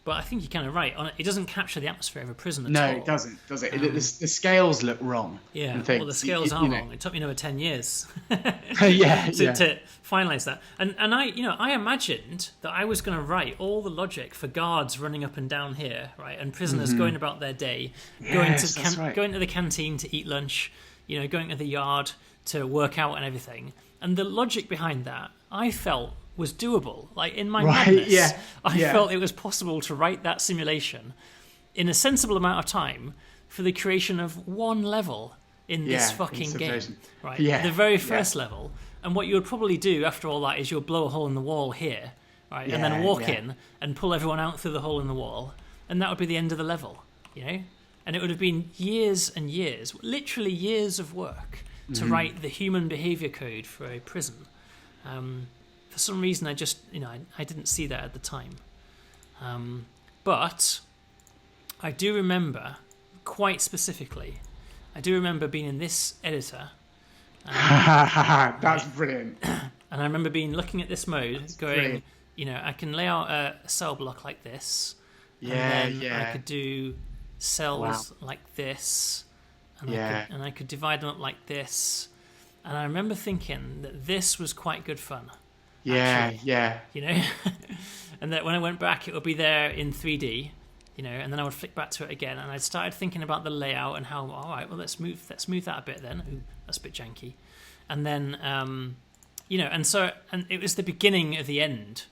But I think you're kind of right. It doesn't capture the atmosphere of a prison at all. No, it doesn't, does it? The scales look wrong. Yeah, and things. Well, the scales are wrong. It took me another 10 years to finalise that. And I imagined that I was going to write all the logic for guards running up and down here, right, and prisoners going about their day, going to the canteen to eat lunch, going to the yard to work out and everything. And the logic behind that, I felt, was doable. Like, in my madness, I felt it was possible to write that simulation in a sensible amount of time for the creation of one level in this fucking game. Right? The very first level. And what you would probably do after all that is you'll blow a hole in the wall here, right? And then walk in and pull everyone out through the hole in the wall. And that would be the end of the level, And it would have been years and years, literally years of work to write the human behavior code for a prison. For some reason, I just, I didn't see that at the time. But I do remember, quite specifically, being in this editor. That's brilliant. And I remember looking at this mode, going, I can lay out a cell block like this. And then I could do cells like this. And I could divide them up like this. And I remember thinking that this was quite good fun. Actually, and that when I went back, it would be there in 3D, and then I would flick back to it again, and I started thinking about the layout and how, all right, well, let's move that a bit then. Ooh, that's a bit janky. And then, and it was the beginning of the end,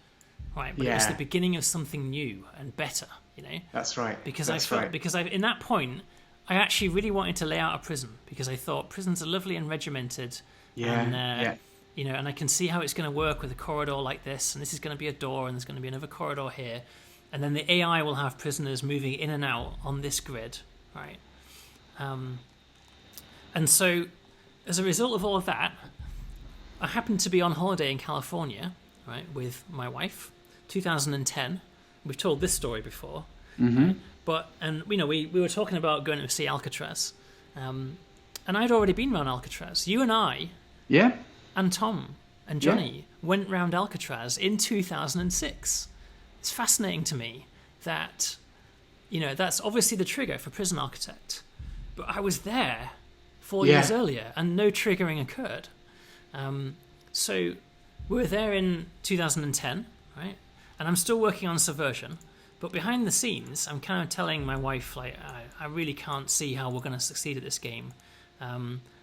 right? But it was the beginning of something new and better, That's right. Because in that point, I actually really wanted to lay out a prison because I thought prisons are lovely and regimented. And I can see how it's going to work with a corridor like this, and this is going to be a door, and there's going to be another corridor here, and then the AI will have prisoners moving in and out on this grid, right? And so, as a result of all of that, I happened to be on holiday in California, right, with my wife, 2010. We've told this story before, right? We were talking about going to see Alcatraz, and I'd already been around Alcatraz. You and I, and Tom and Johnny went round Alcatraz in 2006. It's fascinating to me that, that's obviously the trigger for Prison Architect. But I was there 4 years earlier and no triggering occurred. So we were there in 2010, right? And I'm still working on Subversion. But behind the scenes, I'm kind of telling my wife, like, I really can't see how we're going to succeed at this game.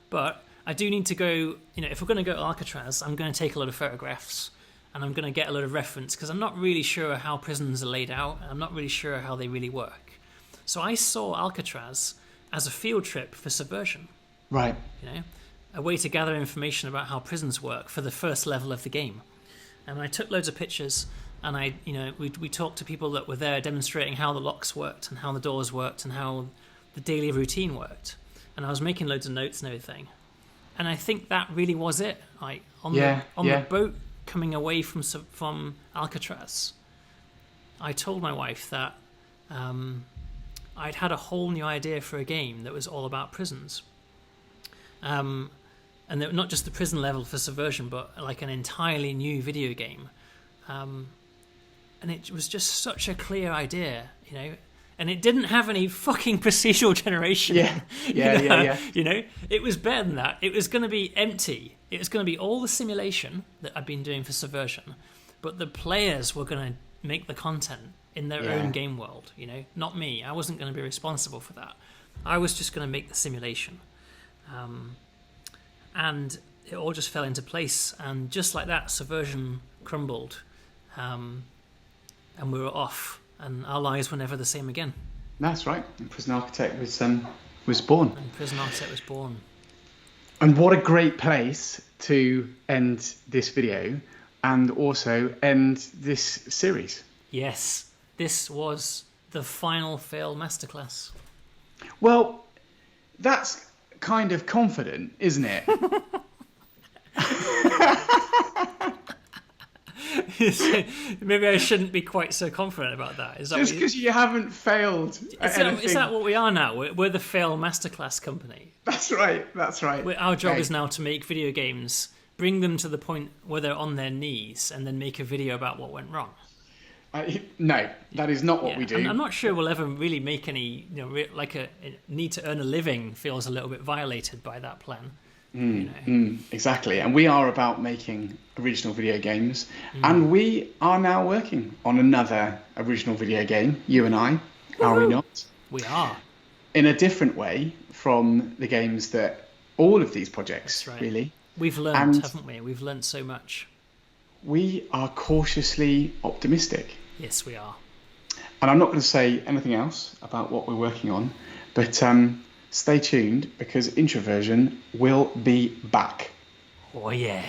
But I do need to go, if we're going to go to Alcatraz, I'm going to take a lot of photographs and I'm going to get a lot of reference because I'm not really sure how prisons are laid out. And I'm not really sure how they really work. So I saw Alcatraz as a field trip for Subversion. Right. A way to gather information about how prisons work for the first level of the game. And I took loads of pictures and we talked to people that were there demonstrating how the locks worked and how the doors worked and how the daily routine worked. And I was making loads of notes and everything. And I think that really was it. Like on the boat coming away from Alcatraz, I told my wife that I'd had a whole new idea for a game that was all about prisons. And not just the prison level for Subversion, but like an entirely new video game. And it was just such a clear idea, And it didn't have any fucking procedural generation. It was better than that. It was going to be empty. It was going to be all the simulation that I'd been doing for Subversion, but the players were going to make the content in their own game world, not me. I wasn't going to be responsible for that. I was just going to make the simulation. And it all just fell into place. And just like that, Subversion crumbled. And we were off. And our lives were never the same again. That's right. And Prison Architect was born. And Prison Architect was born. And what a great place to end this video and also end this series. Yes, this was the final fail masterclass. Well, that's kind of confident, isn't it? Maybe I shouldn't be quite so confident about that. Is that just because you haven't failed? Is that what we are now? We're the fail masterclass company. That's right. Our job is now to make video games, bring them to the point where they're on their knees, and then make a video about what went wrong. No, that is not what we do. I'm not sure we'll ever really make any, like a need to earn a living feels a little bit violated by that plan. Exactly. And we are about making original video games. And we are now working on another original video game, you and I, are we not? We are. In a different way from the games that all of these projects, That's right. really. We've learned, haven't we? We've learned so much. We are cautiously optimistic. Yes, we are. And I'm not going to say anything else about what we're working on, but stay tuned because Introversion will be back. Oh, yeah.